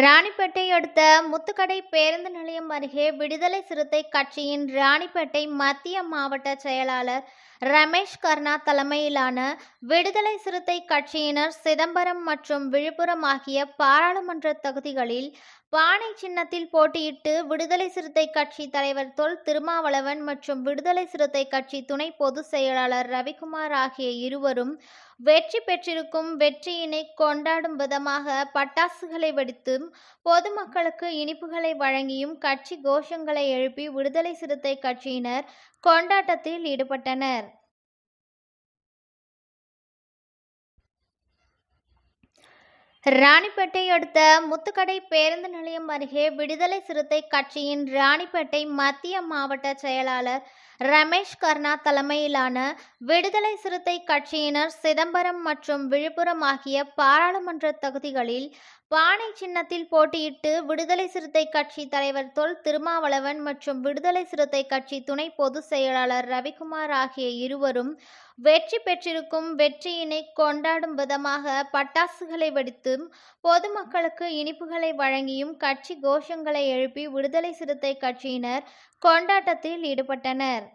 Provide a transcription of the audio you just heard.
ராணிப்பேட்டை அடுத்த முத்துக்கடை பேருந்து நிலையம் அருகே விடுதலை சிறுத்தை கட்சியின் ராணிப்பேட்டை மத்திய மாவட்ட செயலாளர் ரமேஷ் கர்ணா தலைமையிலான விடுதலை சிறுத்தை கட்சியினர் சிதம்பரம் மற்றும் விழுப்புரம் ஆகிய பாராளுமன்ற தொகுதிகளில் பானை சின்னத்தில் போட்டியிட்டு விடுதலை சிறுத்தை கட்சி தலைவர் தொல் திருமாவளவன் மற்றும் விடுதலை சிறுத்தை கட்சி துணை பொதுச் செயலாளர் ரவிக்குமார் ஆகிய இருவரும் வெற்றி பெற்றிருக்கும் வெற்றியினை கொண்டாடும் விதமாக பட்டாசுகளை வெடித்தும் பொதுமக்களுக்கு இனிப்புகளை வழங்கியும் கட்சி கோஷங்களை எழுப்பி விடுதலை சிறுத்தை கட்சியினர் கொண்டாட்டத்தில் ஈடுபட்டனர். ராணிப்பேட்டை அடுத்த முத்துக்கடை பேருந்து நிலையம் அருகே விடுதலை சிறுத்தை கட்சியின் ராணிப்பேட்டை மத்திய மாவட்ட செயலாளர் ரமேஷ் கர்ணா தலைமையிலான விடுதலை சிறுத்தை கட்சியினர் சிதம்பரம் மற்றும் விழுப்புரம் ஆகிய பாராளுமன்ற தொகுதிகளில் பானை சின்னத்தில் போட்டியிட்டு விடுதலை சிறுத்தை கட்சி தலைவர் தொல் திருமாவளவன் மற்றும் விடுதலை சிறுத்தை கட்சி துணை பொதுச் செயலாளர் ரவிக்குமார் ஆகிய இருவரும் வெற்றி பெற்றிருக்கும் வெற்றியினை கொண்டாடும் விதமாக பட்டாசுகளை வெடித்தும் பொதுமக்களுக்கு இனிப்புகளை வழங்கியும் கட்சி கோஷங்களை எழுப்பி விடுதலை சிறுத்தை கட்சியினர் கொண்டாட்டத்தில் ஈடுபட்டனர்.